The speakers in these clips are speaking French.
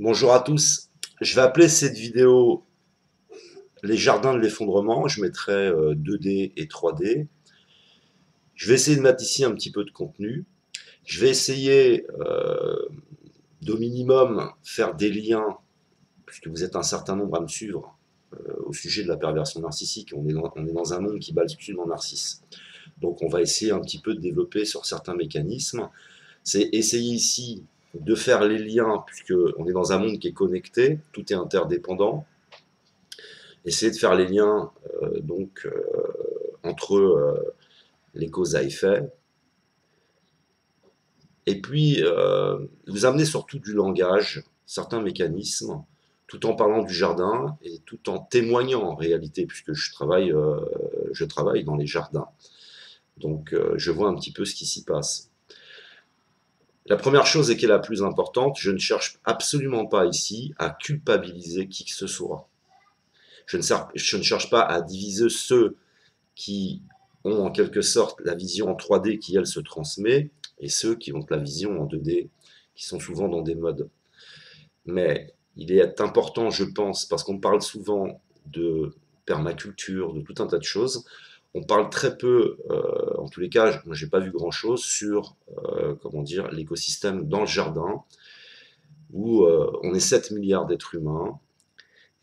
Bonjour à tous. Je vais appeler cette vidéo les jardins de l'effondrement. Je mettrai 2D et 3D. Je vais essayer de mettre ici un petit peu de contenu. Je vais essayer d'au minimum faire des liens, puisque vous êtes un certain nombre à me suivre au sujet de la perversion narcissique. On est dans un monde qui bascule en narcisse. Donc on va essayer un petit peu de développer sur certains mécanismes. C'est essayer ici de faire les liens, puisqu'on est dans un monde qui est connecté, tout est interdépendant. Essayer de faire les liens entre les causes à effet, et puis vous amener surtout du langage, certains mécanismes, tout en parlant du jardin et tout en témoignant en réalité, puisque je travaille dans les jardins. Donc je vois un petit peu ce qui s'y passe. La première chose et qui est la plus importante, je ne cherche absolument pas ici à culpabiliser qui que ce soit. Je ne cherche pas à diviser ceux qui ont en quelque sorte la vision en 3D qui, elle, se transmet, et ceux qui ont la vision en 2D, qui sont souvent dans des modes. Mais il est important, je pense, parce qu'on parle souvent de permaculture, de tout un tas de choses, on parle très peu, en tous les cas, moi j'ai pas vu grand chose sur, comment dire, l'écosystème dans le jardin, où on est 7 milliards d'êtres humains,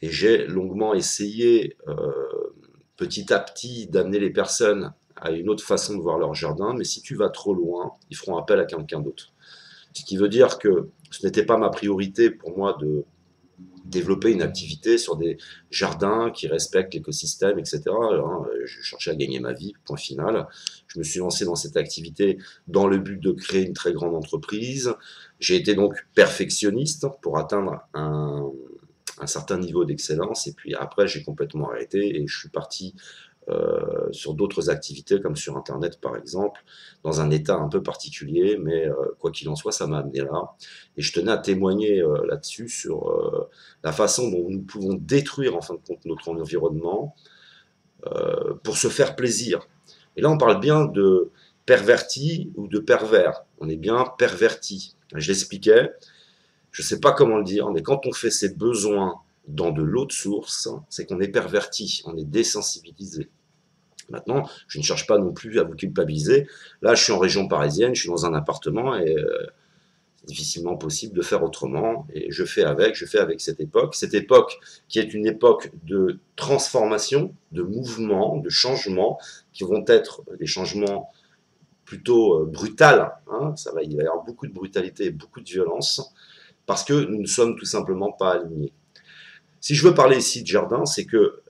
et j'ai longuement essayé, petit à petit, d'amener les personnes à une autre façon de voir leur jardin, mais si tu vas trop loin, ils feront appel à quelqu'un d'autre. Ce qui veut dire que ce n'était pas ma priorité pour moi de développer une activité sur des jardins qui respectent l'écosystème, etc. Alors, je cherchais à gagner ma vie, point final. Je me suis lancé dans cette activité dans le but de créer une très grande entreprise. J'ai été donc perfectionniste pour atteindre un certain niveau d'excellence, et puis après j'ai complètement arrêté et je suis parti sur d'autres activités comme sur internet par exemple, dans un état un peu particulier, mais quoi qu'il en soit ça m'a amené là, et je tenais à témoigner là-dessus sur la façon dont nous pouvons détruire en fin de compte notre environnement pour se faire plaisir. Et là on parle bien de perverti ou de pervers, on est bien perverti. Je l'expliquais, je ne sais pas comment le dire, mais quand on fait ses besoins dans de l'eau de source, c'est qu'on est perverti, on est désensibilisé. Maintenant, je ne cherche pas non plus à vous culpabiliser. Là, je suis en région parisienne, je suis dans un appartement et c'est difficilement possible de faire autrement. Et je fais avec cette époque qui est une époque de transformation, de mouvement, de changement, qui vont être des changements plutôt brutals. Hein, il va y avoir beaucoup de brutalité et beaucoup de violence, parce que nous ne sommes tout simplement pas alignés. Si je veux parler ici de jardin, c'est que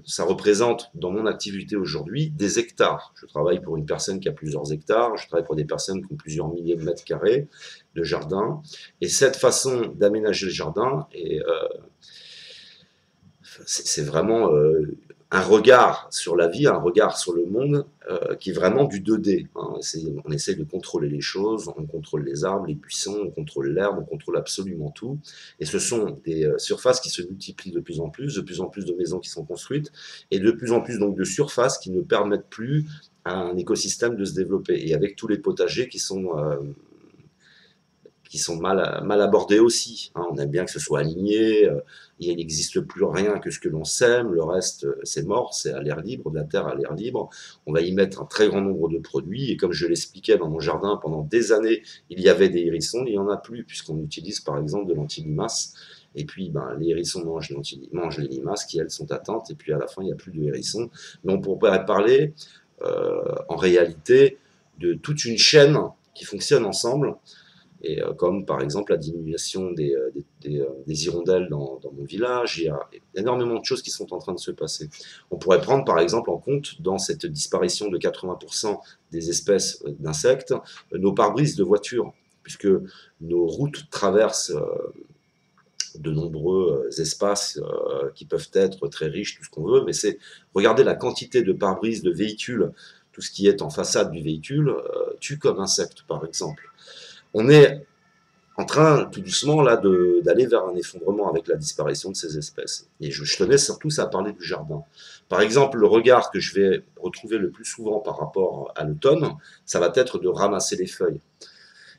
ça représente dans mon activité aujourd'hui des hectares. Je travaille pour une personne qui a plusieurs hectares, je travaille pour des personnes qui ont plusieurs milliers de mètres carrés de jardin, et cette façon d'aménager le jardin, c'est vraiment un regard sur la vie, un regard sur le monde qui est vraiment du 2D. Hein. On essaie de contrôler les choses, on contrôle les arbres, les buissons, on contrôle l'herbe, on contrôle absolument tout. Et ce sont des surfaces qui se multiplient de plus en plus de maisons qui sont construites, et de plus en plus donc de surfaces qui ne permettent plus à un écosystème de se développer. Et avec tous les potagers qui sont mal abordés aussi. Hein. On aime bien que ce soit aligné, il n'existe plus rien que ce que l'on sème, le reste c'est mort, c'est à l'air libre, de la terre à l'air libre. On va y mettre un très grand nombre de produits, et comme je l'expliquais dans mon jardin, pendant des années, il y avait des hérissons, il n'y en a plus, puisqu'on utilise par exemple de l'anti-limace, et puis les hérissons mangent les limaces qui elles sont atteintes, et puis à la fin il n'y a plus de hérissons. Mais on pourrait parler en réalité de toute une chaîne qui fonctionne ensemble, et comme par exemple la diminution des hirondelles dans mon village. Il y a énormément de choses qui sont en train de se passer. On pourrait prendre par exemple en compte, dans cette disparition de 80% des espèces d'insectes, nos pare-brises de voitures, puisque nos routes traversent de nombreux espaces qui peuvent être très riches, tout ce qu'on veut, mais c'est regarder la quantité de pare-brises de véhicules, tout ce qui est en façade du véhicule, tue comme insecte par exemple. On est en train, tout doucement, là, d'aller vers un effondrement avec la disparition de ces espèces. Et je tenais surtout à parler du jardin. Par exemple, le regard que je vais retrouver le plus souvent par rapport à l'automne, ça va être de ramasser les feuilles.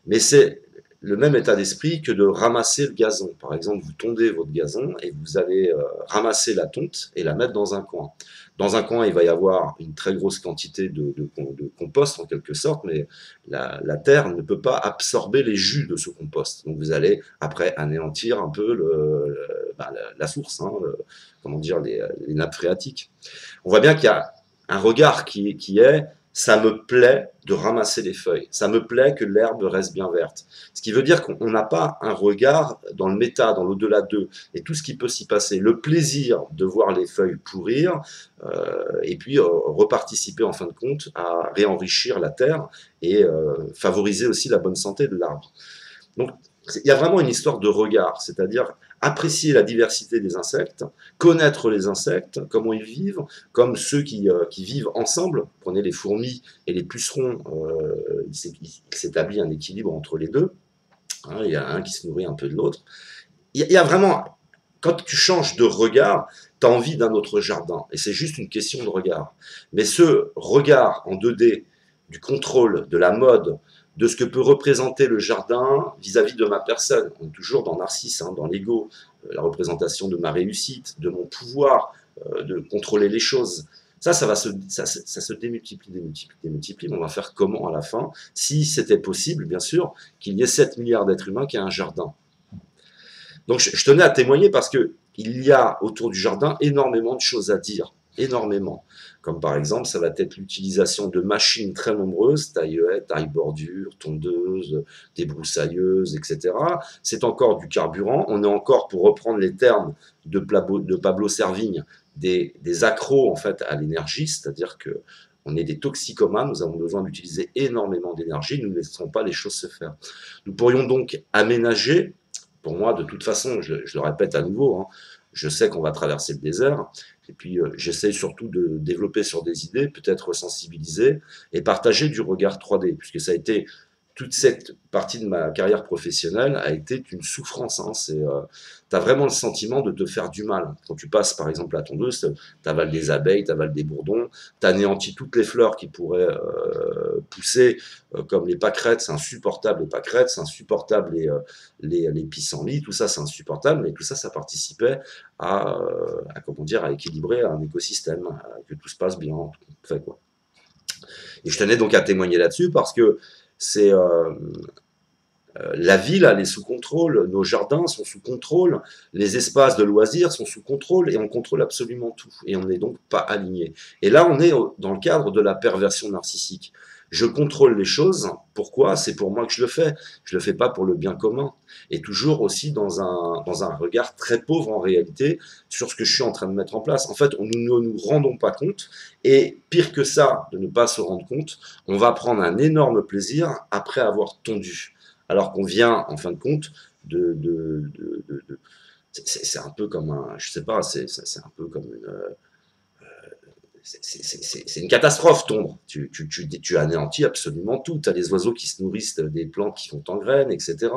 Mais c'est le même état d'esprit que de ramasser le gazon. Par exemple, vous tondez votre gazon et vous allez ramasser la tonte et la mettre dans un coin. Dans un coin, il va y avoir une très grosse quantité de compost en quelque sorte, mais la terre ne peut pas absorber les jus de ce compost. Donc vous allez après anéantir un peu la source, hein, comment dire, les nappes phréatiques. On voit bien qu'il y a un regard qui est ça me plaît de ramasser les feuilles, ça me plaît que l'herbe reste bien verte. Ce qui veut dire qu'on n'a pas un regard dans le méta, dans l'au-delà d'eux, et tout ce qui peut s'y passer. Le plaisir de voir les feuilles pourrir, et puis reparticiper en fin de compte à réenrichir la terre et favoriser aussi la bonne santé de l'arbre. Donc, il y a vraiment une histoire de regard, c'est-à-dire apprécier la diversité des insectes, connaître les insectes, comment ils vivent, comme ceux qui vivent ensemble. Prenez les fourmis et les pucerons, il s'établit un équilibre entre les deux. Hein, il y a un qui se nourrit un peu de l'autre. Il y a vraiment, quand tu changes de regard, tu as envie d'un autre jardin. Et c'est juste une question de regard. Mais ce regard en 2D, du contrôle, de la mode, de ce que peut représenter le jardin vis-à-vis de ma personne. On est toujours dans Narcisse, hein, dans l'ego, la représentation de ma réussite, de mon pouvoir, de contrôler les choses. Ça se démultiplie, démultiplie. Mais on va faire comment à la fin, si c'était possible, bien sûr, qu'il y ait 7 milliards d'êtres humains qui aient un jardin. Donc je tenais à témoigner parce que il y a autour du jardin énormément de choses à dire, énormément. Comme par exemple, ça va être l'utilisation de machines très nombreuses, taille-haie, taille-bordure, tondeuses, débroussailleuses, etc. C'est encore du carburant. On est encore, pour reprendre les termes de Pablo Servigne, des accros en fait à l'énergie, c'est-à-dire que on est des toxicomanes, nous avons besoin d'utiliser énormément d'énergie, nous ne laissons pas les choses se faire. Nous pourrions donc aménager. Pour moi, de toute façon, je le répète à nouveau, hein, je sais qu'on va traverser le désert, et puis j'essaye surtout de développer sur des idées, peut-être sensibiliser, et partager du regard 3D, puisque ça a été, toute cette partie de ma carrière professionnelle a été une souffrance. Hein, tu as vraiment le sentiment de te faire du mal. Quand tu passes par exemple la tondeuse, tu avales des abeilles, tu avales des bourdons, tu anéantis toutes les fleurs qui pourraient pousser, comme les pâquerettes, c'est insupportable les pâquerettes, c'est insupportable les pissenlits, tout ça c'est insupportable, mais tout ça, ça participait comment dire, à équilibrer un écosystème, que tout se passe bien, en fait, quoi. Et je tenais donc à témoigner là-dessus parce que c'est la ville, elle est sous contrôle, nos jardins sont sous contrôle, les espaces de loisirs sont sous contrôle et on contrôle absolument tout. Et on n'est donc pas aligné. Et là, on est dans le cadre de la perversion narcissique. Je contrôle les choses. Pourquoi? C'est pour moi que je le fais. Je le fais pas pour le bien commun. Et toujours aussi dans un regard très pauvre en réalité sur ce que je suis en train de mettre en place. En fait, nous ne nous rendons pas compte. Et pire que ça, de ne pas se rendre compte, on va prendre un énorme plaisir après avoir tondu. Alors qu'on vient, en fin de compte, c'est un peu comme un, je sais pas, c'est un peu comme une, c'est une catastrophe tondre. Tu anéantis absolument tout. Tu as les oiseaux qui se nourrissent des plantes qui sont en graines, etc.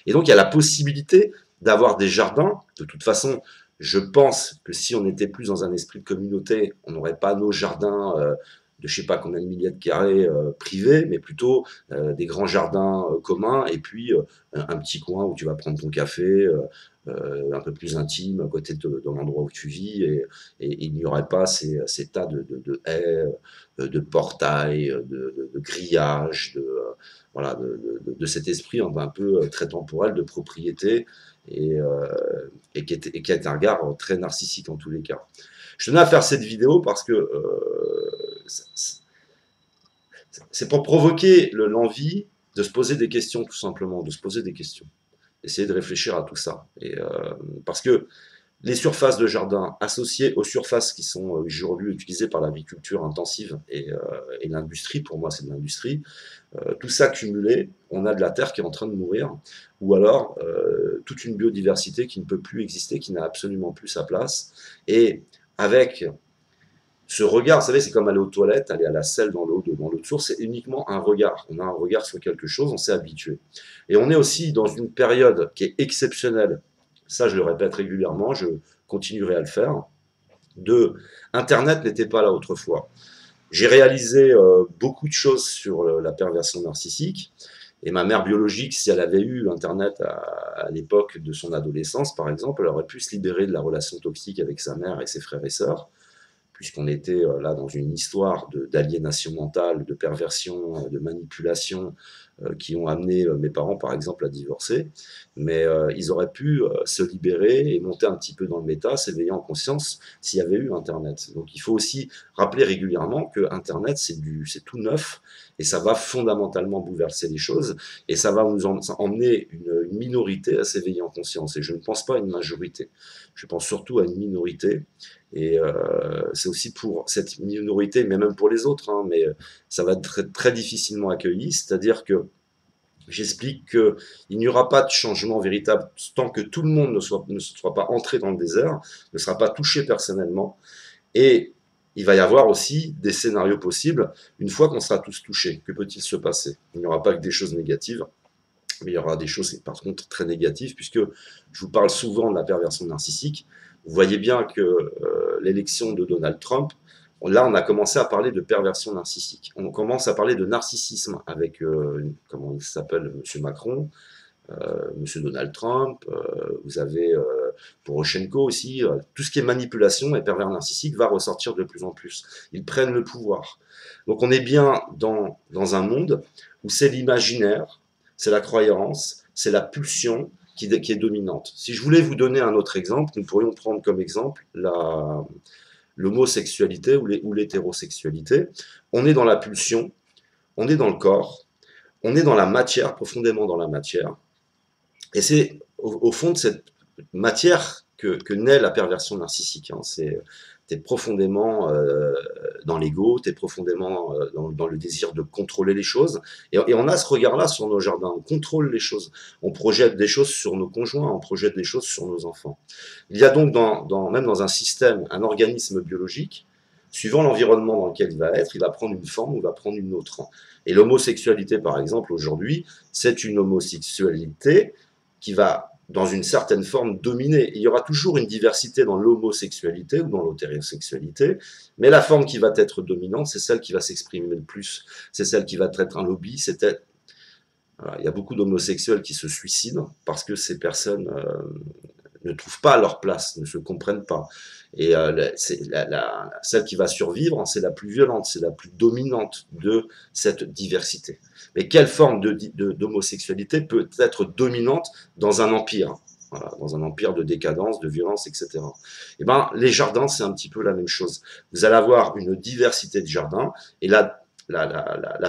Et donc il y a la possibilité d'avoir des jardins. De toute façon, je pense que si on n'était plus dans un esprit de communauté, on n'aurait pas nos jardins de je sais pas combien de milliers de carrés privés, mais plutôt des grands jardins communs et puis un petit coin où tu vas prendre ton café, un peu plus intime à côté de l'endroit où tu vis et il n'y aurait pas ces tas de haies, de portails, de grillages, voilà, cet esprit un peu très temporel de propriété et qui est un regard très narcissique en tous les cas. Je tenais à faire cette vidéo parce que c'est pour provoquer l'envie de se poser des questions, tout simplement, de se poser des questions. Essayer de réfléchir à tout ça. Parce que les surfaces de jardin associées aux surfaces qui sont aujourd'hui utilisées par l'agriculture intensive et l'industrie, pour moi c'est de l'industrie, tout ça cumulé, on a de la terre qui est en train de mourir, ou alors toute une biodiversité qui ne peut plus exister, qui n'a absolument plus sa place, et avec ce regard, vous savez, c'est comme aller aux toilettes, aller à la selle dans l'eau de source, c'est uniquement un regard. On a un regard sur quelque chose, on s'est habitué. Et on est aussi dans une période qui est exceptionnelle, ça je le répète régulièrement, je continuerai à le faire, Internet n'était pas là autrefois. J'ai réalisé beaucoup de choses sur la perversion narcissique, Et ma mère biologique, si elle avait eu Internet à l'époque de son adolescence, par exemple, elle aurait pu se libérer de la relation toxique avec sa mère et ses frères et sœurs, puisqu'on était là dans une histoire d'aliénation mentale, de perversion, de manipulation, qui ont amené mes parents, par exemple, à divorcer. Mais ils auraient pu se libérer et monter un petit peu dans le méta, s'éveiller en conscience s'il y avait eu Internet. Donc il faut aussi rappeler régulièrement que Internet, c'est tout neuf et ça va fondamentalement bouleverser les choses et ça va nous emmener une minorité à s'éveiller en conscience. Et je ne pense pas à une majorité. Je pense surtout à une minorité. Et c'est aussi pour cette minorité, mais même pour les autres, hein, mais ça va être très, très difficilement accueilli. C'est-à-dire que j'explique qu'il n'y aura pas de changement véritable tant que tout le monde ne soit pas entré dans le désert, ne sera pas touché personnellement. Et il va y avoir aussi des scénarios possibles une fois qu'on sera tous touchés. Que peut-il se passer? Il n'y aura pas que des choses négatives, mais il y aura des choses par contre très négatives, puisque je vous parle souvent de la perversion narcissique. Vous voyez bien que l'élection de Donald Trump, là on a commencé à parler de perversion narcissique. On commence à parler de narcissisme avec, comment il s'appelle, M. Macron, M. Donald Trump, vous avez Poroshenko aussi. Tout ce qui est manipulation et pervers narcissique va ressortir de plus en plus. Ils prennent le pouvoir. Donc on est bien dans un monde où c'est l'imaginaire, c'est la croyance, c'est la pulsion qui est dominante. Si je voulais vous donner un autre exemple, nous pourrions prendre comme exemple l'homosexualité ou l'hétérosexualité. On est dans la pulsion, on est dans le corps, on est dans la matière, profondément dans la matière. Et c'est au fond de cette matière que naît la perversion narcissique. Hein. T'es profondément dans l'ego, t'es profondément dans le désir de contrôler les choses. Et on a ce regard-là sur nos jardins, on contrôle les choses. On projette des choses sur nos conjoints, on projette des choses sur nos enfants. Il y a donc même dans un système, un organisme biologique, suivant l'environnement dans lequel il va être, il va prendre une forme ou il va prendre une autre. Et l'homosexualité, par exemple, aujourd'hui, c'est une homosexualité qui va, dans une certaine forme, dominer. Il y aura toujours une diversité dans l'homosexualité ou dans l'hétérosexualité, mais la forme qui va être dominante, c'est celle qui va s'exprimer le plus. C'est celle qui va être un lobby. Voilà, il y a beaucoup d'homosexuels qui se suicident parce que ces personnes ne trouvent pas leur place, ne se comprennent pas. Et celle qui va survivre, c'est la plus violente, c'est la plus dominante de cette diversité. Mais quelle forme d'homosexualité peut être dominante dans un empire? Voilà, dans un empire de décadence, de violence, etc. Et ben, les jardins, c'est un petit peu la même chose. Vous allez avoir une diversité de jardins, et la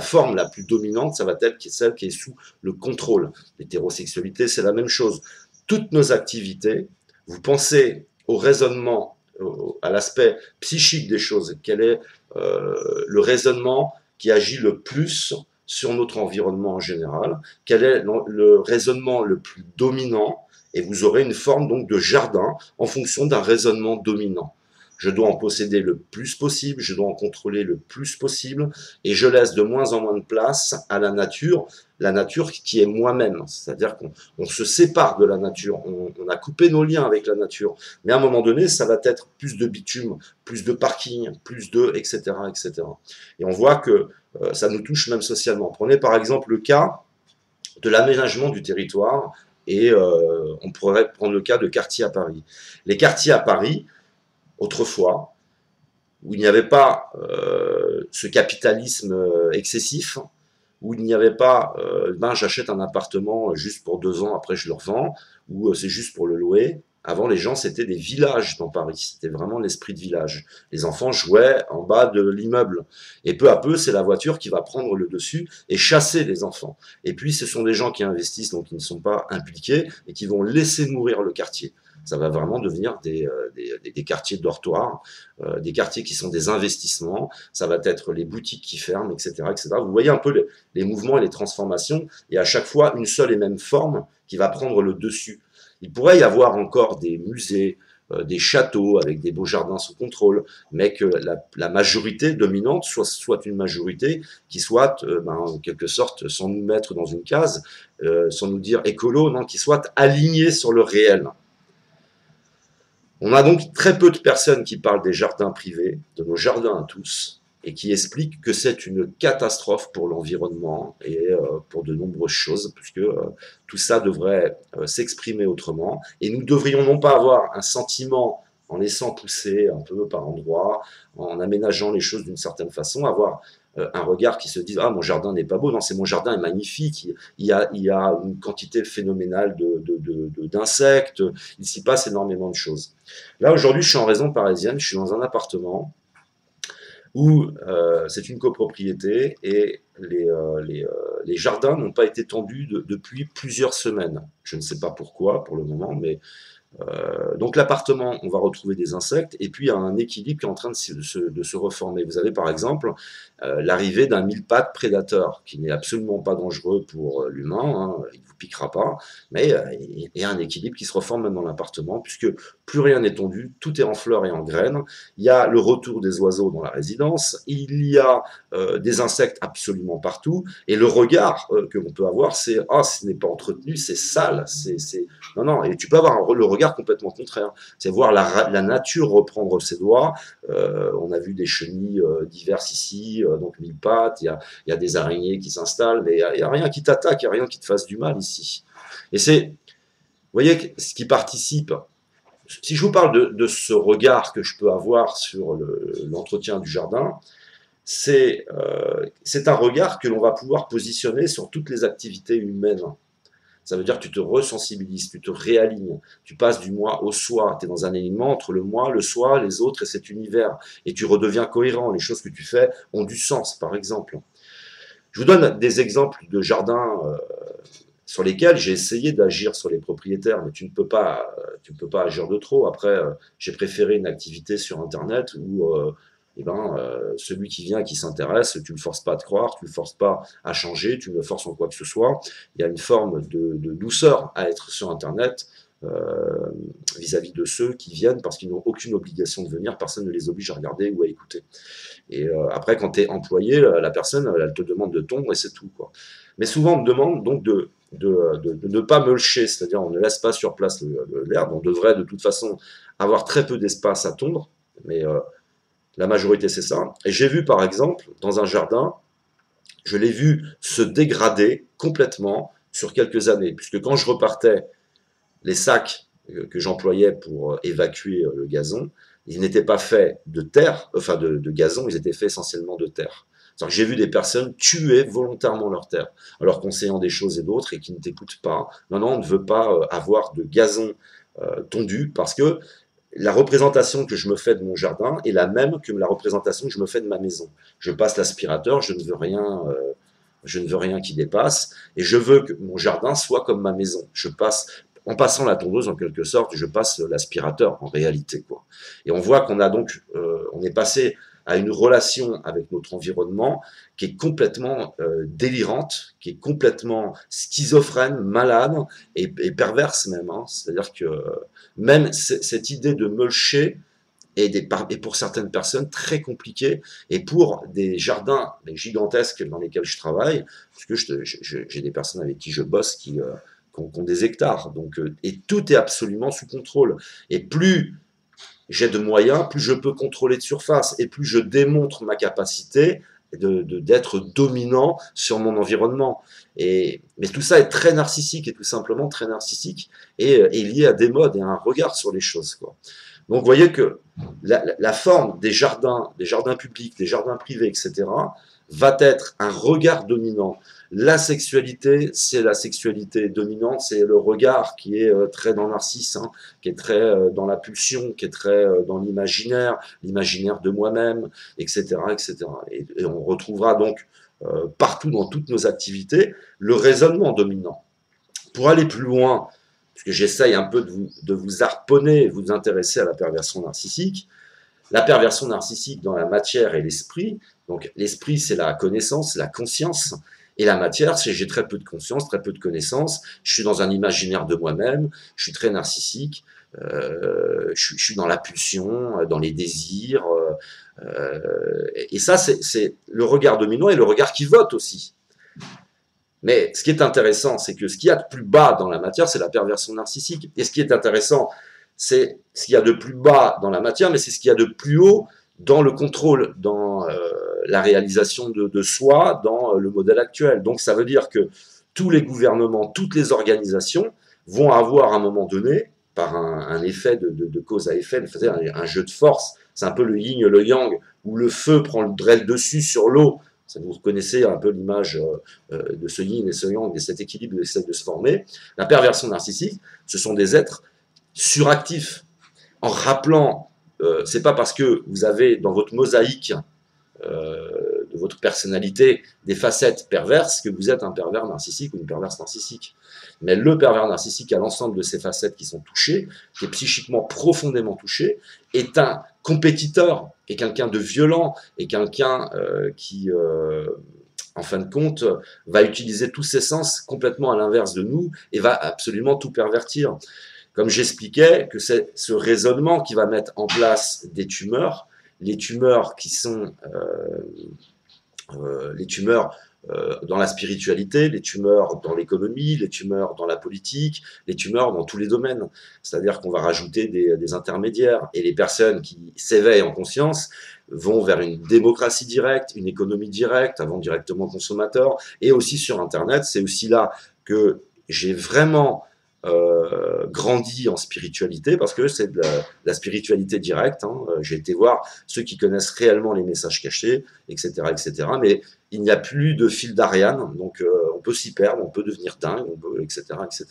forme la plus dominante, ça va être celle qui est sous le contrôle. L'hétérosexualité, c'est la même chose. Toutes nos activités, vous pensez au raisonnement, à l'aspect psychique des choses, quel est le raisonnement qui agit le plus sur notre environnement en général, quel est le raisonnement le plus dominant, et vous aurez une forme donc de jardin en fonction d'un raisonnement dominant. Je dois en posséder le plus possible, je dois en contrôler le plus possible, et je laisse de moins en moins de place à la nature qui est moi-même. C'est-à-dire qu'on se sépare de la nature, on a coupé nos liens avec la nature. Mais à un moment donné, ça va être plus de bitume, plus de parking, plus de, etc., etc. Et on voit que ça nous touche même socialement. Prenez par exemple le cas de l'aménagement du territoire, et on pourrait prendre le cas de quartiers à Paris. Les quartiers à Paris, autrefois, où il n'y avait pas ce capitalisme excessif, où il n'y avait pas j'achète un appartement juste pour 2 ans, après je le revends, ou c'est juste pour le louer. Avant, les gens, c'était des villages dans Paris, c'était vraiment l'esprit de village. Les enfants jouaient en bas de l'immeuble. Et peu à peu, c'est la voiture qui va prendre le dessus et chasser les enfants. Et puis, ce sont des gens qui investissent, donc qui ne sont pas impliqués, et qui vont laisser mourir le quartier. Ça va vraiment devenir des quartiers dortoirs, des quartiers qui sont des investissements, ça va être les boutiques qui ferment, etc., etc. Vous voyez un peu les mouvements et les transformations, et à chaque fois, une seule et même forme qui va prendre le dessus. Il pourrait y avoir encore des musées, des châteaux avec des beaux jardins sous contrôle, mais que la majorité dominante soit une majorité qui soit, en quelque sorte, sans nous mettre dans une case, sans nous dire écolo, non, qui soit alignée sur le réel. On a donc très peu de personnes qui parlent des jardins privés, de nos jardins à tous, et qui explique que c'est une catastrophe pour l'environnement et pour de nombreuses choses, puisque tout ça devrait s'exprimer autrement. Et nous devrions non pas avoir un sentiment en laissant pousser un peu par endroits, en aménageant les choses d'une certaine façon, avoir un regard qui se dit « Ah, mon jardin n'est pas beau, non, c'est mon jardin est magnifique, il y a une quantité phénoménale d'insectes, il s'y passe énormément de choses. » Là, aujourd'hui, je suis en région parisienne, je suis dans un appartement où c'est une copropriété et les jardins n'ont pas été tendus depuis plusieurs semaines. Je ne sais pas pourquoi pour le moment, mais donc l'appartement, on va retrouver des insectes, et puis il y a un équilibre qui est en train de se reformer. Vous avez par exemple l'arrivée d'un mille-pattes prédateur, qui n'est absolument pas dangereux pour l'humain, hein, il ne vous piquera pas, mais il y a un équilibre qui se reforme même dans l'appartement, puisque plus rien n'est tondu, tout est en fleurs et en graines, il y a le retour des oiseaux dans la résidence, il y a des insectes absolument partout, et le regard que l'on peut avoir, c'est « Ah, ce n'est pas entretenu, c'est sale, Non, non, et tu peux avoir le regard complètement contraire. C'est voir la nature reprendre ses droits. On a vu des chenilles diverses ici, donc mille pattes, il y a des araignées qui s'installent, mais il n'y a rien qui t'attaque, il n'y a rien qui te fasse du mal ici. Et c'est, vous voyez, ce qui participe. Si je vous parle de ce regard que je peux avoir sur l'entretien du jardin, c'est un regard que l'on va pouvoir positionner sur toutes les activités humaines. Ça veut dire que tu te resensibilises, tu te réalignes, tu passes du moi au soi, tu es dans un alignement entre le moi, le soi, les autres et cet univers, et tu redeviens cohérent, les choses que tu fais ont du sens, par exemple. Je vous donne des exemples de jardins sur lesquels j'ai essayé d'agir sur les propriétaires, mais tu ne peux pas agir de trop. Après, j'ai préféré une activité sur Internet où celui qui vient, qui s'intéresse, tu ne le forces pas à te croire, tu ne le forces pas à changer, tu ne le forces en quoi que ce soit. Il y a une forme de douceur à être sur Internet vis-à-vis de ceux qui viennent parce qu'ils n'ont aucune obligation de venir, personne ne les oblige à regarder ou à écouter. Et après, quand tu es employé, la personne, elle te demande de tondre et c'est tout, quoi. Mais souvent, on me demande donc de ne pas mulcher, c'est-à-dire on ne laisse pas sur place l'herbe, on devrait de toute façon avoir très peu d'espace à tondre, mais la majorité, c'est ça. Et j'ai vu, par exemple, dans un jardin, je l'ai vu se dégrader complètement sur quelques années. Puisque quand je repartais, les sacs que j'employais pour évacuer le gazon, ils n'étaient pas faits de terre, enfin de gazon, ils étaient faits essentiellement de terre. C'est-à-dire que j'ai vu des personnes tuer volontairement leur terre, alors conseillant des choses et d'autres et qui ne t'écoutent pas. Non, non, on ne veut pas avoir de gazon tondu parce que la représentation que je me fais de mon jardin est la même que la représentation que je me fais de ma maison. Je passe l'aspirateur, je ne veux rien qui dépasse, et je veux que mon jardin soit comme ma maison. En passant la tondeuse, en quelque sorte, je passe l'aspirateur, en réalité, quoi. Et on voit qu'on a donc, on est passé à une relation avec notre environnement qui est complètement délirante, qui est complètement schizophrène, malade et perverse même. Hein. C'est-à-dire que même cette idée de mulcher est pour certaines personnes très compliquée, et pour des jardins gigantesques dans lesquels je travaille, parce que j'ai des personnes avec qui je bosse qui ont des hectares, donc, et tout est absolument sous contrôle. Et plus j'ai de moyens, plus je peux contrôler de surface, et plus je démontre ma capacité d'être dominant sur mon environnement. Mais tout ça est très narcissique, et tout simplement très narcissique, et lié à des modes et à un regard sur les choses, quoi. Donc vous voyez que la forme des jardins publics, des jardins privés, etc., va être un regard dominant. La sexualité, c'est la sexualité dominante, c'est le regard qui est très dans Narcisse, hein, qui est très dans la pulsion, qui est très dans l'imaginaire de moi-même, etc., etc. Et on retrouvera donc partout dans toutes nos activités le raisonnement dominant. Pour aller plus loin, puisque j'essaye un peu de vous harponner, vous intéresser à la perversion narcissique, la perversion narcissique dans la matière et l'esprit. Donc l'esprit, c'est la connaissance, la conscience, et la matière, c'est j'ai très peu de conscience, très peu de connaissance, je suis dans un imaginaire de moi-même, je suis très narcissique, je suis dans la pulsion, dans les désirs, et ça, c'est le regard dominant et le regard qui vote aussi. Mais ce qui est intéressant, c'est que ce qu'il y a de plus bas dans la matière, c'est la perversion narcissique. Et ce qui est intéressant, c'est ce qu'il y a de plus bas dans la matière, mais c'est ce qu'il y a de plus haut dans le contrôle, dans la réalisation de soi, dans le modèle actuel. Donc ça veut dire que tous les gouvernements, toutes les organisations vont avoir à un moment donné, par un effet de cause à effet, un jeu de force, c'est un peu le yin et le yang, où le feu prend le dessus sur l'eau. Vous connaissez un peu l'image de ce yin et ce yang, et cet équilibre qui essaie de se former. La perversion narcissique, ce sont des êtres suractifs, en rappelant, c'est pas parce que vous avez dans votre mosaïque de votre personnalité des facettes perverses que vous êtes un pervers narcissique ou une perverse narcissique. Mais le pervers narcissique a l'ensemble de ces facettes qui sont touchées, qui est psychiquement profondément touché, est un compétiteur, est quelqu'un de violent, est quelqu'un qui, en fin de compte, va utiliser tous ses sens complètement à l'inverse de nous et va absolument tout pervertir. Comme j'expliquais, que c'est ce raisonnement qui va mettre en place des tumeurs, les tumeurs qui sont les tumeurs dans la spiritualité, les tumeurs dans l'économie, les tumeurs dans la politique, les tumeurs dans tous les domaines. C'est-à-dire qu'on va rajouter des intermédiaires et les personnes qui s'éveillent en conscience vont vers une démocratie directe, une économie directe, avant directement consommateur, et aussi sur Internet. C'est aussi là que j'ai vraiment grandi en spiritualité parce que c'est de la spiritualité directe. Hein. J'ai été voir ceux qui connaissent réellement les messages cachés, etc., etc. Mais il n'y a plus de fil d'Ariane, donc on peut s'y perdre, on peut devenir dingue, on peut, etc., etc.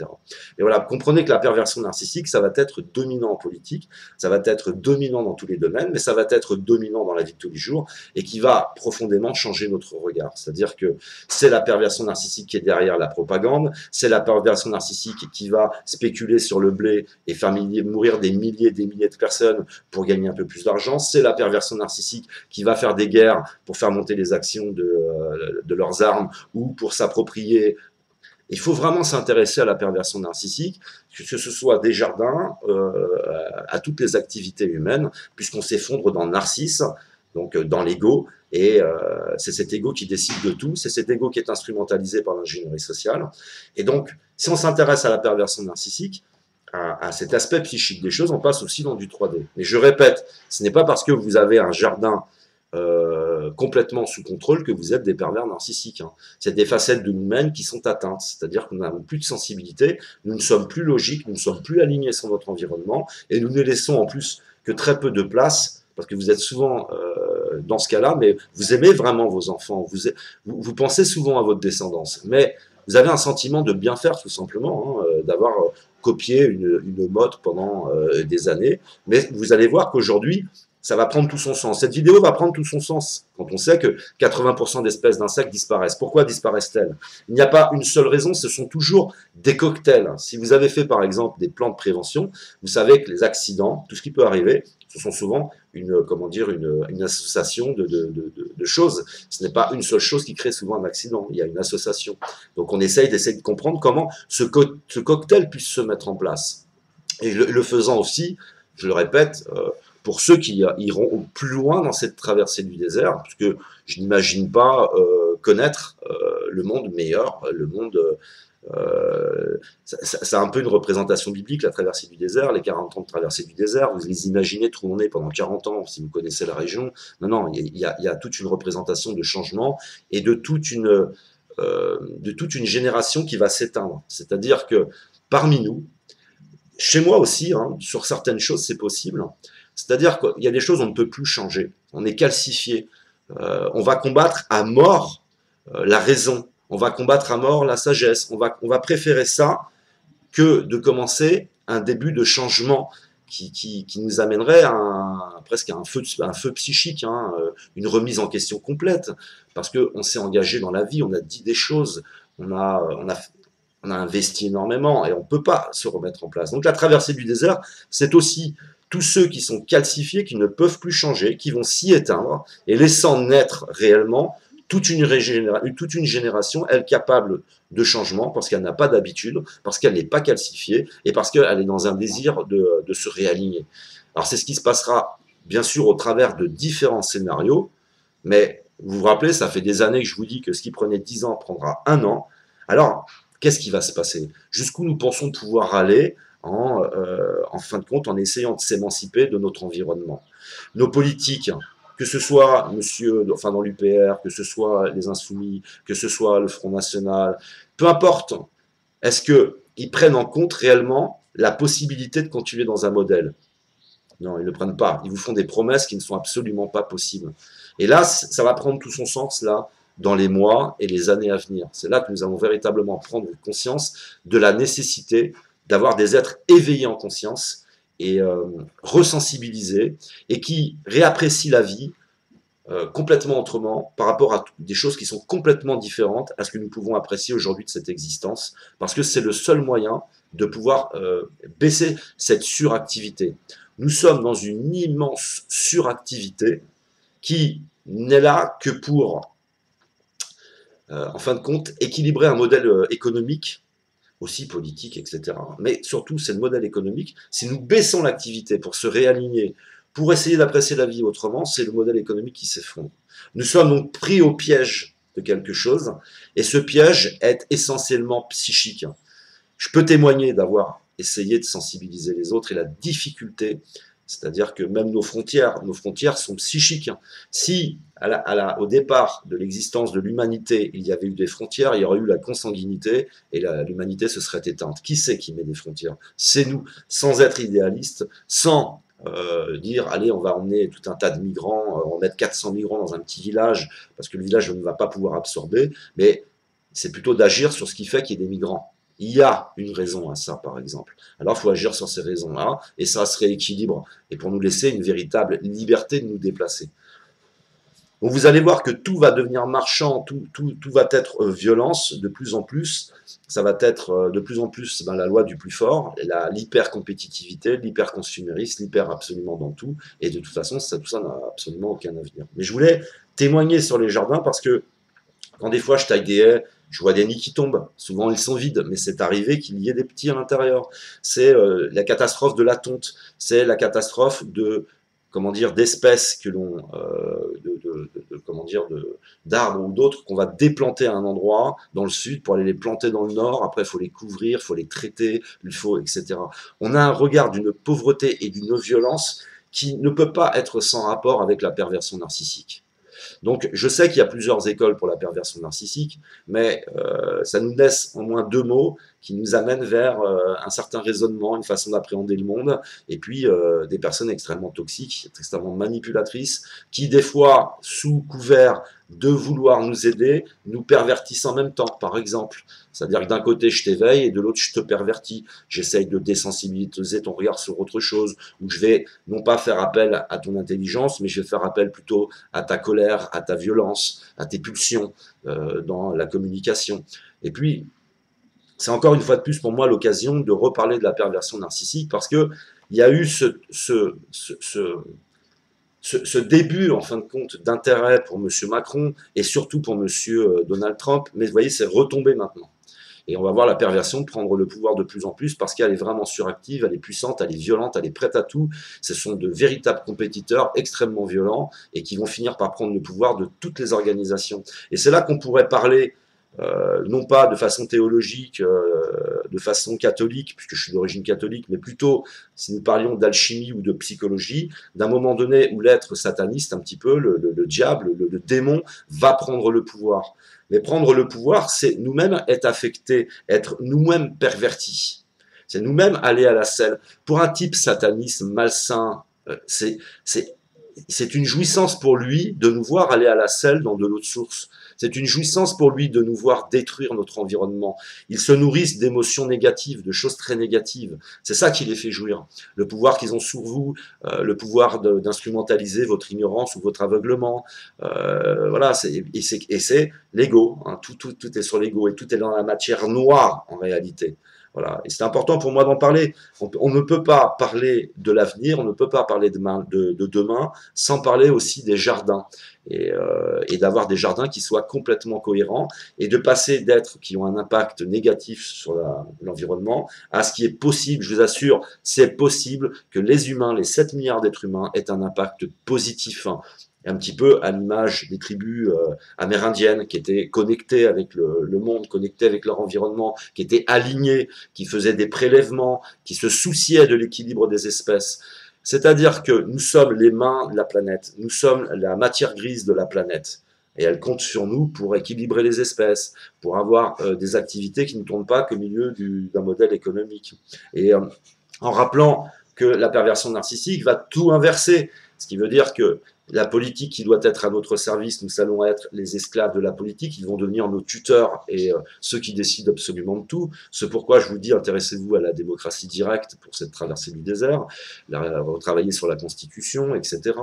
Et voilà, comprenez que la perversion narcissique, ça va être dominant en politique, ça va être dominant dans tous les domaines, mais ça va être dominant dans la vie de tous les jours et qui va profondément changer notre regard. C'est-à-dire que c'est la perversion narcissique qui est derrière la propagande, c'est la perversion narcissique qui va spéculer sur le blé et faire mourir des milliers de personnes pour gagner un peu plus d'argent, c'est la perversion narcissique qui va faire des guerres pour faire monter les actions de leurs armes ou pour s'approprier. Il faut vraiment s'intéresser à la perversion narcissique, que ce soit des jardins, à toutes les activités humaines, puisqu'on s'effondre dans le narcisse, donc dans l'ego, et c'est cet ego qui décide de tout, c'est cet ego qui est instrumentalisé par l'ingénierie sociale. Et donc, si on s'intéresse à la perversion narcissique, à cet aspect psychique des choses, on passe aussi dans du 3D. Mais je répète, ce n'est pas parce que vous avez un jardin complètement sous contrôle que vous êtes des pervers narcissiques. Hein. C'est des facettes de nous-mêmes qui sont atteintes, c'est-à-dire que nous n'avons plus de sensibilité, nous ne sommes plus logiques, nous ne sommes plus alignés sur notre environnement, et nous ne laissons en plus que très peu de place, parce que vous êtes souvent dans ce cas-là, mais vous aimez vraiment vos enfants, vous pensez souvent à votre descendance, mais vous avez un sentiment de bien faire tout simplement, hein, d'avoir copié une mode pendant des années, mais vous allez voir qu'aujourd'hui, ça va prendre tout son sens. Cette vidéo va prendre tout son sens quand on sait que 80% d'espèces d'insectes disparaissent. Pourquoi disparaissent-elles? Il n'y a pas une seule raison, ce sont toujours des cocktails. Si vous avez fait par exemple des plans de prévention, vous savez que les accidents, tout ce qui peut arriver, ce sont souvent une association de choses. Ce n'est pas une seule chose qui crée souvent un accident, il y a une association. Donc on essaye de comprendre comment ce cocktail puisse se mettre en place. Et le faisant aussi, je le répète, pour ceux qui iront au plus loin dans cette traversée du désert, parce que je n'imagine pas connaître le monde meilleur, le monde... c'est un peu une représentation biblique, la traversée du désert, les 40 ans de traversée du désert, vous les imaginez tourner pendant 40 ans, si vous connaissez la région. Non, non, il y a toute une représentation de changement et de toute une génération qui va s'éteindre. C'est-à-dire que parmi nous, chez moi aussi, hein, sur certaines choses, c'est possible. C'est-à-dire qu'il y a des choses on ne peut plus changer. On est calcifié. On va combattre à mort la raison. On va combattre à mort la sagesse. On va préférer ça que de commencer un début de changement qui nous amènerait presque à un feu psychique, hein, une remise en question complète. Parce qu'on s'est engagé dans la vie, on a dit des choses, on a investi énormément et on ne peut pas se remettre en place. Donc la traversée du désert, c'est aussi tous ceux qui sont calcifiés, qui ne peuvent plus changer, qui vont s'y éteindre, et laissant naître réellement toute une génération, elle capable de changement, parce qu'elle n'a pas d'habitude, parce qu'elle n'est pas calcifiée, et parce qu'elle est dans un désir de se réaligner. Alors c'est ce qui se passera, bien sûr, au travers de différents scénarios, mais vous vous rappelez, ça fait des années que je vous dis que ce qui prenait 10 ans prendra 1 an. Alors, qu'est-ce qui va se passer? Jusqu'où nous pensons pouvoir aller en fin de compte, en essayant de s'émanciper de notre environnement. Nos politiques, que ce soit monsieur, enfin dans l'UPR, que ce soit les Insoumis, que ce soit le Front National, peu importe, est-ce qu'ils prennent en compte réellement la possibilité de continuer dans un modèle? Non, ils ne le prennent pas. Ils vous font des promesses qui ne sont absolument pas possibles. Et là, ça va prendre tout son sens, là, dans les mois et les années à venir. C'est là que nous allons véritablement prendre conscience de la nécessité d'avoir des êtres éveillés en conscience et resensibilisés et qui réapprécient la vie complètement autrement par rapport à des choses qui sont complètement différentes à ce que nous pouvons apprécier aujourd'hui de cette existence, parce que c'est le seul moyen de pouvoir baisser cette suractivité. Nous sommes dans une immense suractivité qui n'est là que pour, en fin de compte, équilibrer un modèle économique, aussi politique, etc. Mais surtout, c'est le modèle économique. Si nous baissons l'activité pour se réaligner, pour essayer d'apprécier la vie autrement, c'est le modèle économique qui s'effondre. Nous sommes donc pris au piège de quelque chose, et ce piège est essentiellement psychique. Je peux témoigner d'avoir essayé de sensibiliser les autres et la difficulté, c'est-à-dire que même nos frontières sont psychiques. Si, au départ de l'existence de l'humanité, il y avait eu des frontières, il y aurait eu la consanguinité et l'humanité se serait éteinte. Qui c'est qui met des frontières? C'est nous, sans être idéaliste, sans dire, allez, on va emmener tout un tas de migrants, on va mettre 400 migrants dans un petit village, parce que le village ne va pas pouvoir absorber, mais c'est plutôt d'agir sur ce qui fait qu'il y ait des migrants. Il y a une raison à ça, par exemple. Alors, il faut agir sur ces raisons-là, et ça se rééquilibre, et pour nous laisser une véritable liberté de nous déplacer. Donc, vous allez voir que tout va devenir marchand, tout va être violence de plus en plus. Ça va être de plus en plus la loi du plus fort, l'hyper-compétitivité, l'hyper-consumérisme, l'hyper absolument dans tout, et de toute façon, tout ça n'a absolument aucun avenir. Mais je voulais témoigner sur les jardins parce que quand des fois je taille des haies, je vois des nids qui tombent. Souvent, ils sont vides, mais c'est arrivé qu'il y ait des petits à l'intérieur. C'est la catastrophe de la tonte. C'est la catastrophe de, comment dire, d'espèces que l'on, d'arbres ou d'autres qu'on va déplanter à un endroit dans le sud pour aller les planter dans le nord. Après, il faut les couvrir, il faut les traiter, etc. On a un regard d'une pauvreté et d'une violence qui ne peut pas être sans rapport avec la perversion narcissique. Donc, je sais qu'il y a plusieurs écoles pour la perversion narcissique, mais ça nous laisse au moins deux mots qui nous amènent vers un certain raisonnement, une façon d'appréhender le monde, et puis des personnes extrêmement toxiques, extrêmement manipulatrices, qui des fois, sous couvert de vouloir nous aider, nous pervertissent en même temps, par exemple. C'est-à-dire que d'un côté, je t'éveille et de l'autre, je te pervertis. J'essaye de désensibiliser ton regard sur autre chose, où je vais non pas faire appel à ton intelligence, mais je vais faire appel plutôt à ta colère, à ta violence, à tes pulsions dans la communication. Et puis, c'est encore une fois de plus pour moi l'occasion de reparler de la perversion narcissique, parce que il y a eu ce début, en fin de compte, d'intérêt pour M. Macron et surtout pour M. Donald Trump, mais vous voyez, c'est retombé maintenant. Et on va voir la perversion de prendre le pouvoir de plus en plus parce qu'elle est vraiment suractive, elle est puissante, elle est violente, elle est prête à tout. Ce sont de véritables compétiteurs extrêmement violents et qui vont finir par prendre le pouvoir de toutes les organisations. Et c'est là qu'on pourrait parler non pas de façon théologique, de façon catholique, puisque je suis d'origine catholique, mais plutôt, si nous parlions d'alchimie ou de psychologie, d'un moment donné où l'être sataniste, un petit peu, le diable, le démon, va prendre le pouvoir. Mais prendre le pouvoir, c'est nous-mêmes être affectés, être nous-mêmes pervertis. C'est nous-mêmes aller à la selle. Pour un type sataniste malsain, c'est une jouissance pour lui de nous voir aller à la selle dans de l'eau de source. C'est une jouissance pour lui de nous voir détruire notre environnement. Ils se nourrissent d'émotions négatives, de choses très négatives. C'est ça qui les fait jouir. Le pouvoir qu'ils ont sur vous, le pouvoir d'instrumentaliser votre ignorance ou votre aveuglement. Voilà, et c'est l'ego. Hein. Tout est sur l'ego et tout est dans la matière noire en réalité. Voilà. Et c'est important pour moi d'en parler. On ne peut pas parler de l'avenir, on ne peut pas parler de demain sans parler aussi des jardins. Et d'avoir des jardins qui soient complètement cohérents et de passer d'êtres qui ont un impact négatif sur l'environnement à ce qui est possible. Je vous assure, c'est possible que les humains, les 7 milliards d'êtres humains, aient un impact positif. Un petit peu à l'image des tribus amérindiennes qui étaient connectées avec le monde, connectées avec leur environnement, qui étaient alignées, qui faisaient des prélèvements, qui se souciaient de l'équilibre des espèces. C'est-à-dire que nous sommes les mains de la planète, nous sommes la matière grise de la planète. Et elle compte sur nous pour équilibrer les espèces, pour avoir des activités qui ne tournent pas qu'au milieu d'un modèle économique. Et en rappelant que la perversion narcissique va tout inverser, ce qui veut dire que la politique qui doit être à notre service, nous allons être les esclaves de la politique, ils vont devenir nos tuteurs et ceux qui décident absolument de tout. C'est pourquoi je vous dis, intéressez-vous à la démocratie directe pour cette traversée du désert, travailler sur la Constitution, etc.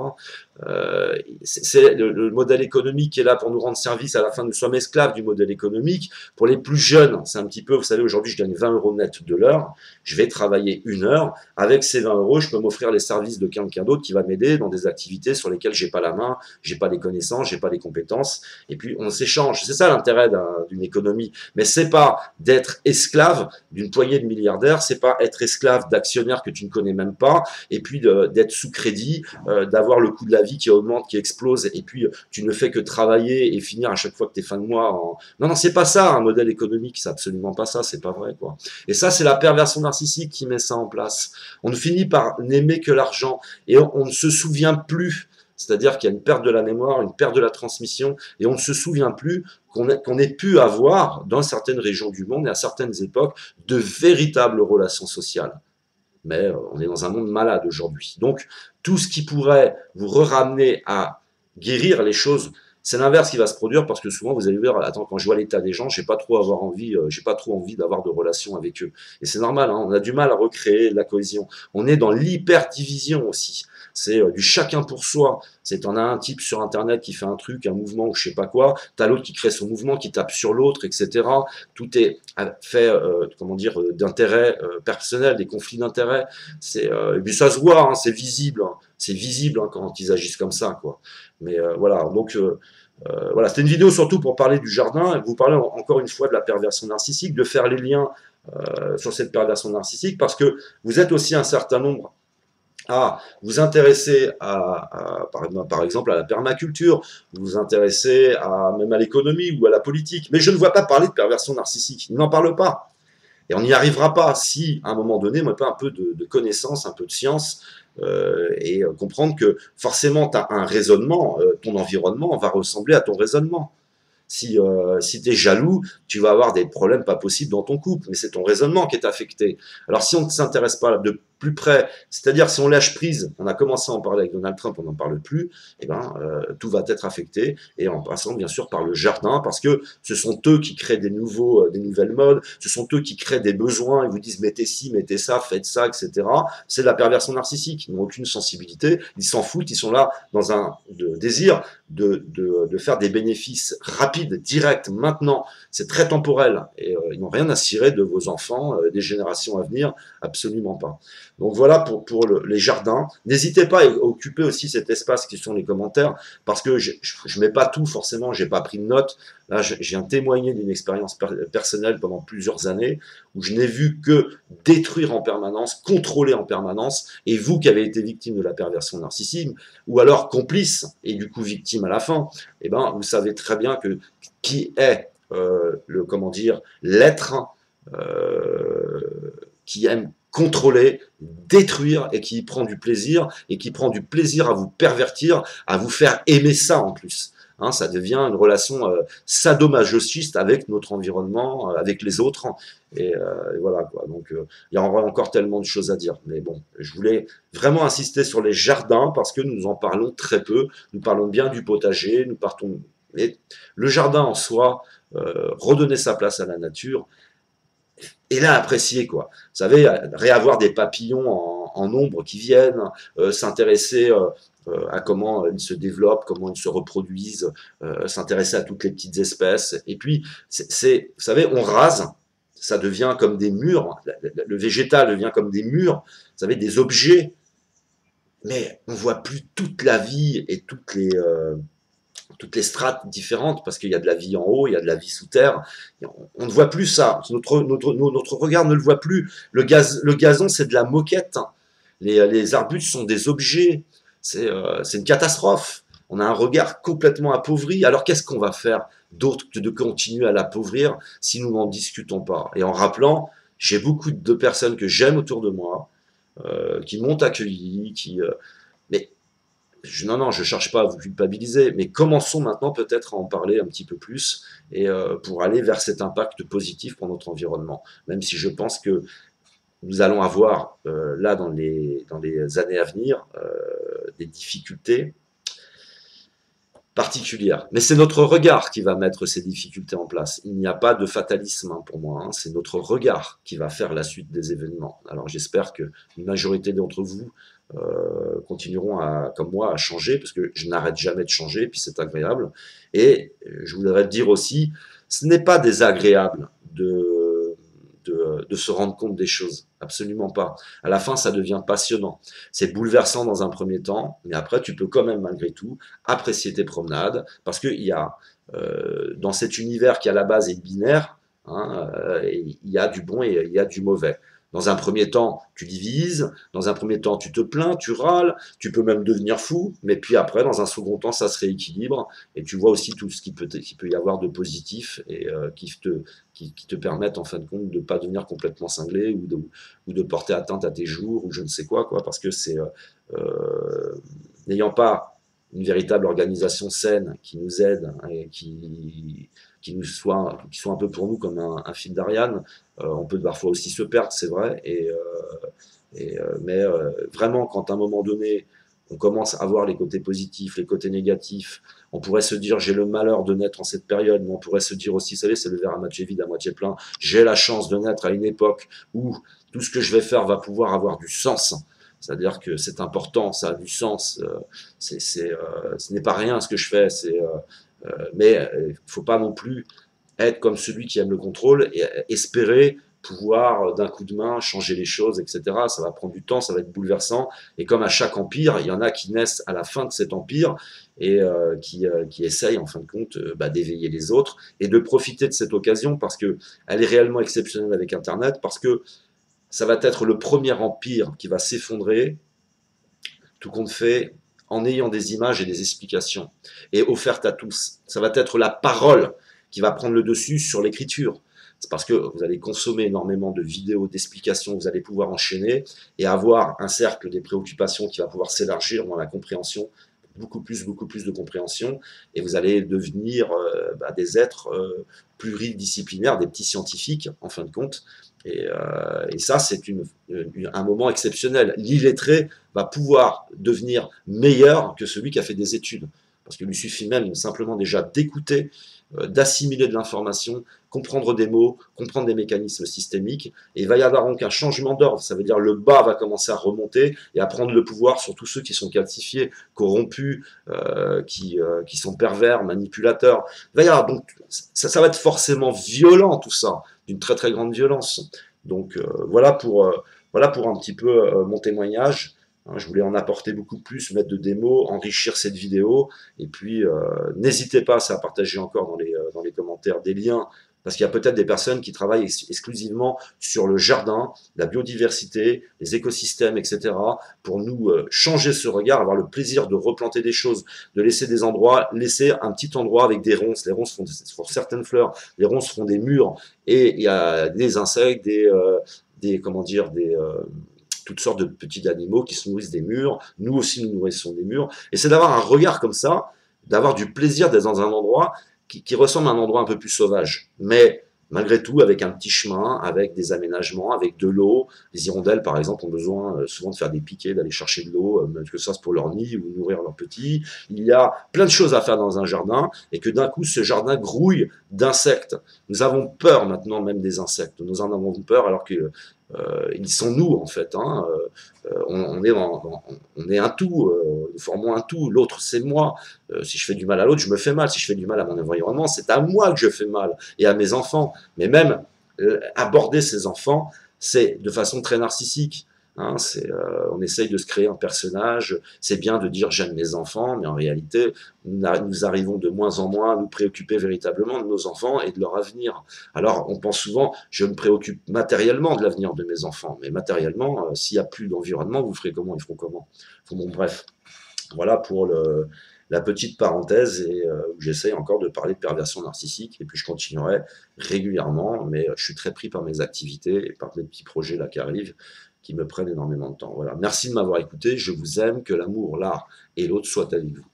C'est le modèle économique qui est là pour nous rendre service. À la fin, nous sommes esclaves du modèle économique. Pour les plus jeunes, c'est un petit peu, vous savez, aujourd'hui, je gagne 20 € net de l'heure. Je vais travailler 1 heure. Avec ces 20 €, je peux m'offrir les services de quelqu'un d'autre qui va m'aider dans des activités sur lesquelles j'ai pas la main, j'ai pas les connaissances, j'ai pas les compétences, et puis on s'échange. C'est ça l'intérêt d'une économie. Mais c'est pas d'être esclave d'une poignée de milliardaires, c'est pas être esclave d'actionnaires que tu ne connais même pas, et puis d'être sous crédit, d'avoir le coût de la vie qui augmente, qui explose, et puis tu ne fais que travailler et finir à chaque fois que t'es fin de mois en... Non, non, c'est pas ça un modèle économique, c'est absolument pas ça, c'est pas vrai, quoi. Et ça, c'est la perversion narcissique qui met ça en place. On ne finit par n'aimer que l'argent, et on ne se souvient plus. C'est-à-dire qu'il y a une perte de la mémoire, une perte de la transmission, et on ne se souvient plus qu'on ait pu avoir, dans certaines régions du monde et à certaines époques, de véritables relations sociales. Mais on est dans un monde malade aujourd'hui. Donc, tout ce qui pourrait vous ramener à guérir les choses, c'est l'inverse qui va se produire parce que souvent vous allez voir, attends, quand je vois l'état des gens, j'ai pas trop envie d'avoir de relations avec eux. Et c'est normal, hein, on a du mal à recréer la cohésion. On est dans l'hyperdivision aussi. C'est du chacun pour soi. C'est t'en as un type sur internet qui fait un truc, un mouvement ou je sais pas quoi, t'as l'autre qui crée son mouvement, qui tape sur l'autre, etc. Tout est fait, comment dire, d'intérêts personnels, des conflits d'intérêts. Et puis ça se voit, hein, c'est visible. C'est visible hein, quand ils agissent comme ça, quoi. Mais voilà, donc voilà, c'était une vidéo surtout pour parler du jardin, et vous parler encore une fois de la perversion narcissique, de faire les liens sur cette perversion narcissique, parce que vous êtes aussi un certain nombre à vous intéresser par exemple à la permaculture, vous vous intéressez même à l'économie ou à la politique, mais je ne vois pas parler de perversion narcissique, ils n'en parlent pas. Et on n'y arrivera pas si, à un moment donné, on n'a pas un peu de connaissance, un peu de science, et comprendre que forcément, tu as un raisonnement, ton environnement va ressembler à ton raisonnement. Si tu es jaloux, tu vas avoir des problèmes pas possibles dans ton couple, mais c'est ton raisonnement qui est affecté. Alors si on ne s'intéresse pas de plus près, c'est-à-dire si on lâche prise, on a commencé à en parler avec Donald Trump, on n'en parle plus, et ben tout va être affecté, et en passant bien sûr par le jardin, parce que ce sont eux qui créent des nouvelles modes, ce sont eux qui créent des besoins, ils vous disent mettez ci, mettez ça, faites ça, etc. C'est de la perversion narcissique, ils n'ont aucune sensibilité, ils s'en foutent, ils sont là dans un désir de faire des bénéfices rapides, directs, maintenant. C'est très temporel. Et ils n'ont rien à cirer de vos enfants, des générations à venir, absolument pas. Donc voilà pour les jardins. N'hésitez pas à occuper aussi cet espace qui sont les commentaires, parce que je mets pas tout forcément, j'ai pas pris de notes. Là, je viens témoigner d'une expérience personnelle pendant plusieurs années, où je n'ai vu que détruire en permanence, contrôler en permanence, et vous qui avez été victime de la perversion narcissique, ou alors complice, et du coup victime à la fin, eh ben, vous savez très bien que qui est l'être qui aime contrôler, détruire et qui prend du plaisir à vous pervertir, à vous faire aimer ça en plus. Hein, ça devient une relation sadomasochiste avec notre environnement, avec les autres, et voilà quoi. Donc il y a encore tellement de choses à dire, mais bon, je voulais vraiment insister sur les jardins parce que nous en parlons très peu. Nous parlons bien du potager, mais le jardin en soi, redonner sa place à la nature. Et là, apprécier, quoi. Vous savez, réavoir des papillons en ombre qui viennent, s'intéresser à comment ils se développent, comment ils se reproduisent, s'intéresser à toutes les petites espèces. Et puis, vous savez, on rase, ça devient comme des murs, le végétal devient comme des murs, vous savez, des objets, mais on voit plus toute la vie et toutes les strates différentes, parce qu'il y a de la vie en haut, il y a de la vie sous terre. On ne voit plus ça. Notre regard ne le voit plus. Le gazon, c'est de la moquette. Les arbustes sont des objets. C'est une catastrophe. On a un regard complètement appauvri. Alors qu'est-ce qu'on va faire d'autre que de continuer à l'appauvrir si nous n'en discutons pas? Et en rappelant, j'ai beaucoup de personnes que j'aime autour de moi, qui m'ont accueilli, mais non, non, je ne cherche pas à vous culpabiliser, mais commençons maintenant peut-être à en parler un petit peu plus et pour aller vers cet impact positif pour notre environnement. Même si je pense que nous allons avoir là dans les années à venir des difficultés particulière. Mais c'est notre regard qui va mettre ces difficultés en place. Il n'y a pas de fatalisme hein, pour moi. Hein. C'est notre regard qui va faire la suite des événements. Alors j'espère que une majorité d'entre vous continueront comme moi à changer, parce que je n'arrête jamais de changer, puis c'est agréable. Et je voudrais dire aussi, ce n'est pas désagréable de se rendre compte des choses. Absolument pas. À la fin, ça devient passionnant. C'est bouleversant dans un premier temps, mais après, tu peux quand même, malgré tout, apprécier tes promenades, parce qu'il y a, dans cet univers qui à la base est binaire, hein, il y a du bon et il y a du mauvais. Dans un premier temps, tu divises, dans un premier temps, tu te plains, tu râles, tu peux même devenir fou, mais puis après, dans un second temps, ça se rééquilibre, et tu vois aussi tout ce qui peut y avoir de positif, et qui te permettent, en fin de compte, de ne pas devenir complètement cinglé, ou de porter atteinte à tes jours, ou je ne sais quoi, parce que c'est... n'ayant pas une véritable organisation saine qui nous aide hein, et qui soit un peu pour nous comme un fil d'Ariane, on peut parfois aussi se perdre, c'est vrai, mais vraiment, quand à un moment donné, on commence à voir les côtés positifs, les côtés négatifs, on pourrait se dire j'ai le malheur de naître en cette période, mais on pourrait se dire aussi, vous savez, c'est le verre à moitié vide, à moitié plein, j'ai la chance de naître à une époque où tout ce que je vais faire va pouvoir avoir du sens. C'est-à-dire que c'est important, ça a du sens, ce n'est pas rien ce que je fais, mais il ne faut pas non plus être comme celui qui aime le contrôle et espérer pouvoir d'un coup de main changer les choses, etc. Ça va prendre du temps, ça va être bouleversant. Et comme à chaque empire, il y en a qui naissent à la fin de cet empire et qui essayent en fin de compte d'éveiller les autres et de profiter de cette occasion parce qu'elle est réellement exceptionnelle avec Internet, parce que ça va être le premier empire qui va s'effondrer, tout compte fait, en ayant des images et des explications, et offertes à tous. Ça va être la parole qui va prendre le dessus sur l'écriture. C'est parce que vous allez consommer énormément de vidéos, d'explications, vous allez pouvoir enchaîner et avoir un cercle des préoccupations qui va pouvoir s'élargir dans la compréhension, beaucoup plus de compréhension, et vous allez devenir des êtres pluridisciplinaires, des petits scientifiques, en fin de compte, et ça, c'est un moment exceptionnel. L'illettré va pouvoir devenir meilleur que celui qui a fait des études. Parce qu'il lui suffit même simplement déjà d'écouter, d'assimiler de l'information, comprendre des mots, comprendre des mécanismes systémiques. Et il va y avoir donc un changement d'ordre. Ça veut dire le bas va commencer à remonter et à prendre le pouvoir sur tous ceux qui sont calcifiés, corrompus, qui sont pervers, manipulateurs. Il va y avoir donc, ça va être forcément violent tout ça, d'une très très grande violence. Donc voilà pour un petit peu mon témoignage. Hein, je voulais en apporter beaucoup plus, mettre de démos, enrichir cette vidéo. Et puis, n'hésitez pas à partager encore dans les commentaires des liens, parce qu'il y a peut-être des personnes qui travaillent exclusivement sur le jardin, la biodiversité, les écosystèmes, etc., pour nous changer ce regard, avoir le plaisir de replanter des choses, de laisser des endroits, laisser un petit endroit avec des ronces. Les ronces font certaines fleurs, les ronces font des murs, et il y a des insectes, toutes sortes de petits animaux qui se nourrissent des murs. Nous aussi, nous nourrissons des murs. Et c'est d'avoir un regard comme ça, d'avoir du plaisir d'être dans un endroit qui ressemble à un endroit un peu plus sauvage. Mais malgré tout, avec un petit chemin, avec des aménagements, avec de l'eau. Les hirondelles, par exemple, ont besoin souvent de faire des piquets, d'aller chercher de l'eau, que ce soit pour leur nid ou nourrir leurs petits. Il y a plein de choses à faire dans un jardin, et que d'un coup, ce jardin grouille d'insectes. Nous avons peur maintenant même des insectes. Nous en avons peur alors que ils sont nous en fait. Hein. On est un tout, nous formons un tout. L'autre c'est moi. Si je fais du mal à l'autre, je me fais mal. Si je fais du mal à mon environnement, c'est à moi que je fais mal et à mes enfants. Mais même aborder ces enfants, c'est de façon très narcissique. Hein, on essaye de se créer un personnage. C'est bien de dire j'aime mes enfants, mais en réalité, nous arrivons de moins en moins à nous préoccuper véritablement de nos enfants et de leur avenir. Alors, on pense souvent, je me préoccupe matériellement de l'avenir de mes enfants, mais matériellement, s'il n'y a plus d'environnement, vous ferez comment? Ils feront comment? Bon, bref, voilà pour la petite parenthèse et où j'essaye encore de parler de perversion narcissique, et puis je continuerai régulièrement, mais je suis très pris par mes activités et par mes petits projets là qui arrivent. qui me prennent énormément de temps. Voilà. Merci de m'avoir écouté. Je vous aime. Que l'amour, l'art et l'autre soient avec vous.